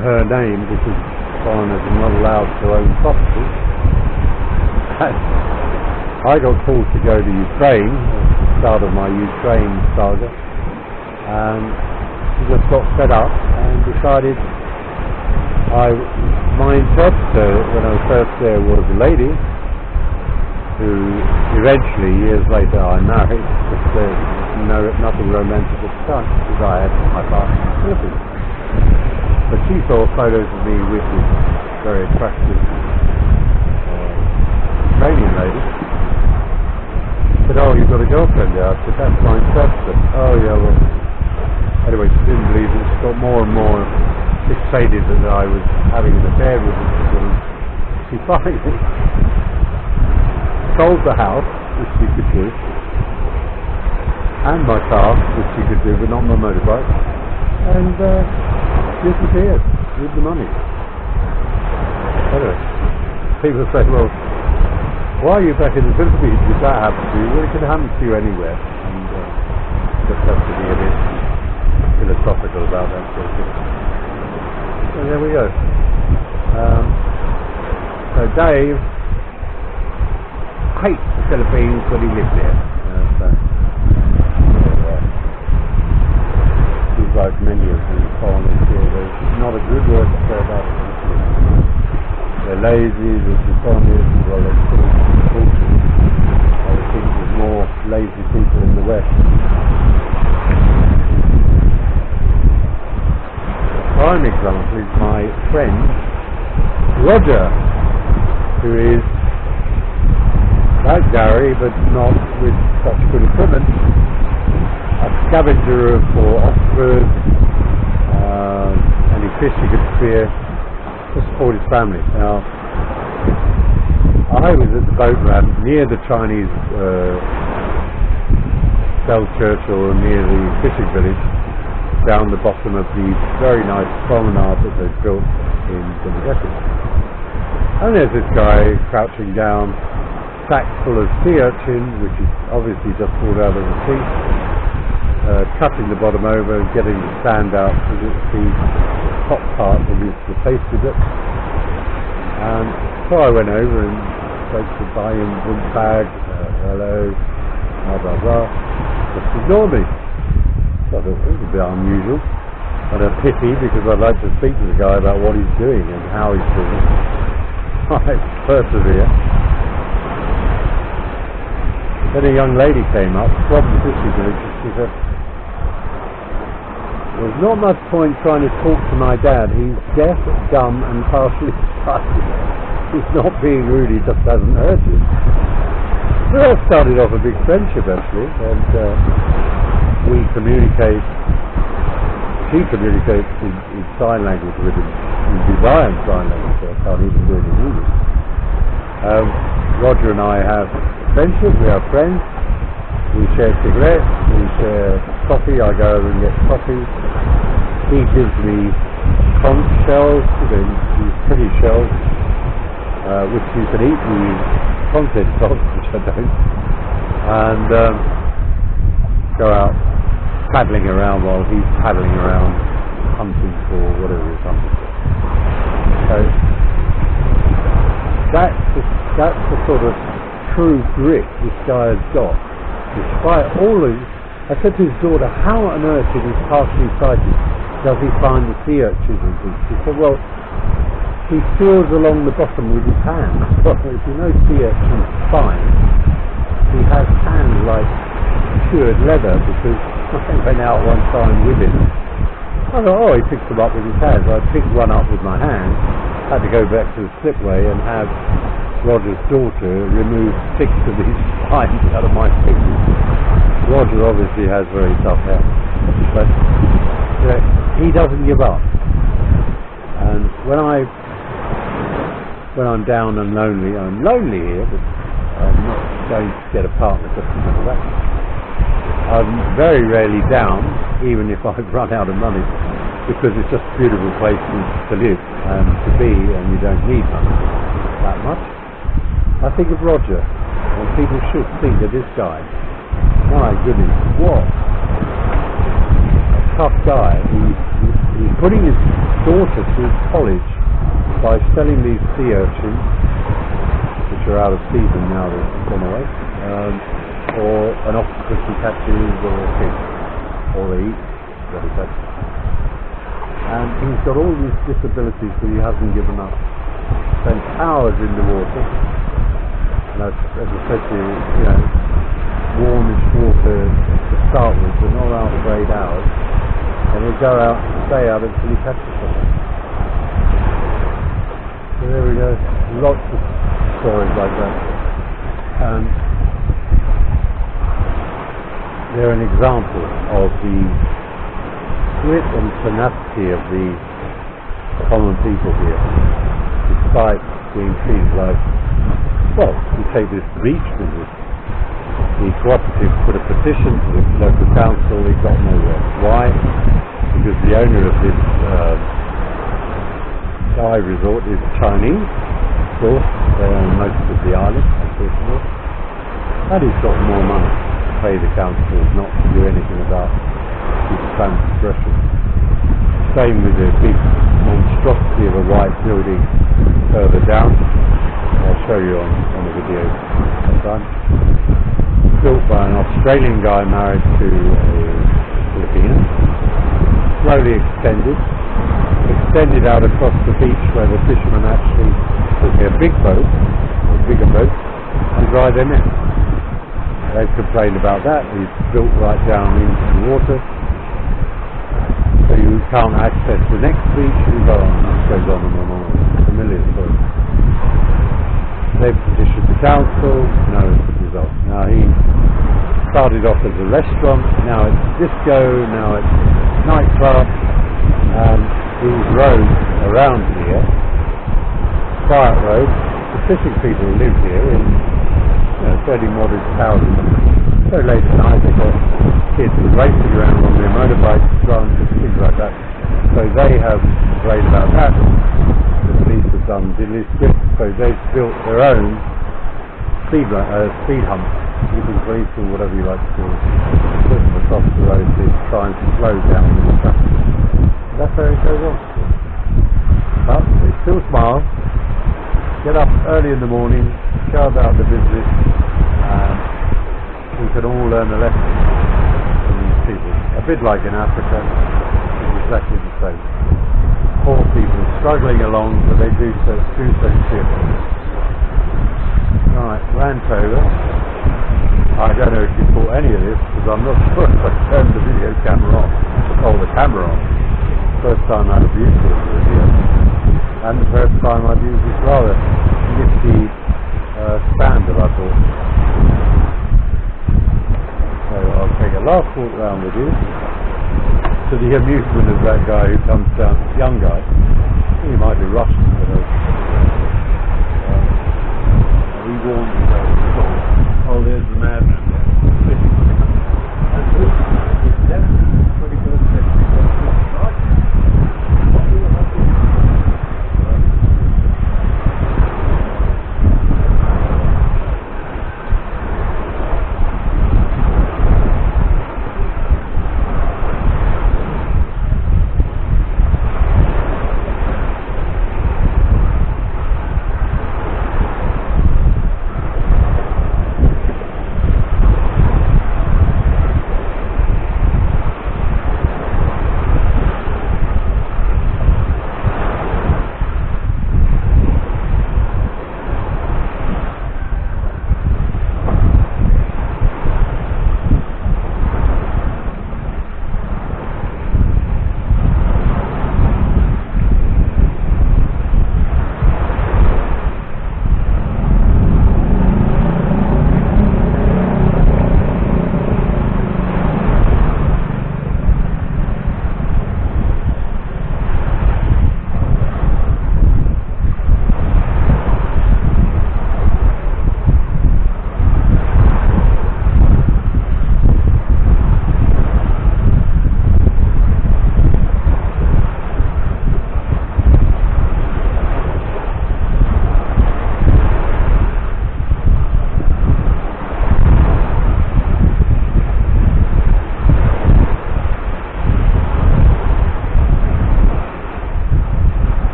her name because foreigners are not allowed to own property. I got called to go to Ukraine at the start of my Ukraine saga, and she just got fed up and decided my interpreter when I was first there was a lady who eventually, years later, I married, but nothing romantic at the time because I had my partner in the Philippines. But she saw photos of me with this very attractive Ukrainian lady. Said, "Oh, you've got a girlfriend there?" I said, "That's my interpreter." "Oh yeah, well." Anyway, she didn't believe it. She got more and more fixated that I was having an affair with her. And she finally sold the house, which she could do, and my car, which she could do, but not my motorbike, and disappeared with the money. Anyway, people say, "Well, why are you back in the Philippines if that happened to you?" Well, it could happen to you anywhere, and just have to be a bit philosophical about that sort of thing. So there we go. So Dave hates the Philippines, but he lives there. He's like many of the foreigners here. There's not a good word to say about it. They're lazy, they're dishonest, well, they're full of bullshit. I think there's more lazy people in the West. Prime example is my friend Roger, who is like Gary, but not with such good equipment, a scavenger for Oxford, any fish he could spear to support his family. Now, I was at the boat ramp near the Chinese Bell Church, or near the fishing village, down the bottom of the very nice promenade that they've built in Dumaguete. And there's this guy crouching down, sack full of sea urchin, which is obviously just pulled out of the sea, cutting the bottom over and getting the sand out so that the top part is the tasty bit. And so I went over and spoke to buy him one bag, hello, blah blah blah, just ignored me. So I thought it was a bit unusual and a pity, because I'd like to speak to the guy about what he's doing and how he's doing it. I persevere. Then a young lady came up from the fishing village and she said, "There's not much point trying to talk to my dad. He's deaf, dumb and partially sighted. He's not being rude, he just hasn't heard you." So that started off a big friendship actually, and we communicate. She communicates in sign language with him, in Visayan sign language, so I can't even do it in English. Roger and I have friendship, we are friends, we share cigarettes, we share coffee, I go over and get coffee. He gives me conch shells, these pretty shells, which you can eat the contents of, which I don't, and go out paddling around while he's paddling around hunting for whatever he's hunting for. So that's the sort of true grit this guy has got. Despite all of it, I said to his daughter, "How on earth, if he's partially sighted, does he find the sea urchins and things?" She said, "Well, he feels along the bottom with his hands." Well, if you know sea urchins fine, he has hands like cured leather, because I went out one time with him. I thought, oh, he picks them up with his hands. I picked one up with my hand, had to go back to the slipway and have Roger's daughter remove 6 of these spines out of my fingers. Roger obviously has very tough hair, but he doesn't give up. And when I'm down and lonely, I'm lonely here, but I'm not going to get a partner just because of that. I'm very rarely down, even if I've run out of money, because it's just a beautiful place to live and to be, and you don't need money that much. I think of Roger, and people should think of this guy. My goodness, what a tough guy. He He's putting his daughter through college by selling these sea urchins, which are out of season now, they've gone away, or an octopus he catches, or a fish, or they eat what he catches. And he's got all these disabilities, but he hasn't given up. Spends hours in the water, and as I said to you, warmish water to start with, but not out of 8 hours, and he'll go out and stay out until he catches something. So there we go, lots of stories like that. They're an example of the grit and tenacity of the common people here, despite being treated like, well, you take this beach business. The cooperative put a petition to the local council, it got nowhere. Why? Because the owner of this dive resort is Chinese, of course. They own most of the island, unfortunately. And he's got more money to pay the council not to do anything about his transgression. Same with the big monstrosity of a white building further down. I'll show you on the video sometime. Built by an Australian guy married to a Filipino. Slowly extended out across the beach where the fishermen actually took their big boat, or bigger boat, and dry them in. They've complained about that. He's built right down into the water, so you can't access the next beach. You go on, it goes on and on. Familiar story. They've petitioned the council, no result. Now he started off as a restaurant, now it's disco, now it's nightclub, and these roads around here, quiet roads, specific people who live here in fairly modest houses. So late at night they've got kids racing around on their motorbikes, drunk, things like that. So they have complained about that. The police have done diddly squid, so they've built their own speed hump, keeping police or whatever you like to call it, put them across the road to try and slow down the traffic. That's how it goes on. But they still smile, get up early in the morning, go about the business, and we can all learn a lesson from these people. A bit like in Africa, it's exactly the same. Poor people struggling along, but they do so cheerfully. Right, rant over. I don't know if you caught any of this, because I'm not sure if I turned the video camera on. The camera on. First time I had used it for video. And the first time I've used this rather nifty stand that I bought. So I'll take a last walk round with you, to the amusement of that guy who comes down, young guy. He might be Russian, but he warned me that, oh, there's the madman there. That's good. It's definitely pretty good.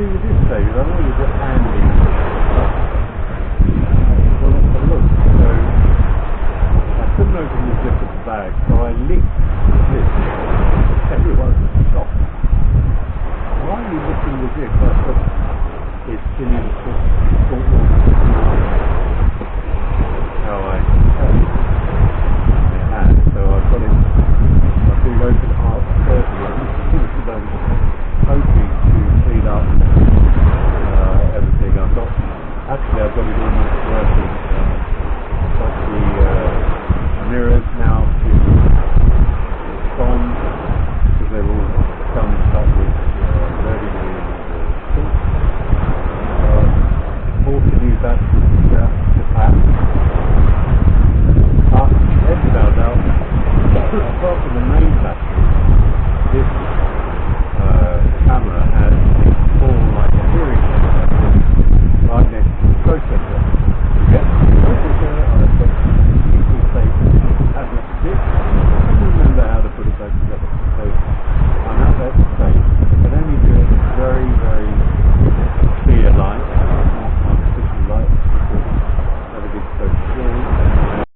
do with this baby? I know you're just handy. Well, let's have a look. So, I couldn't open the zip of the bag, so I licked this. Everyone's shocked. Why are you licking the zip? I said, it's chilly salt water. How I had. So I've got it. I've been open heart surgery. I'm hoping to clean up everything. I've got it almost working. I've got the mirrors now to respond because they're all done stuff with ready with salt. Bought a new battery to pack. Every now and then, apart from the main battery, this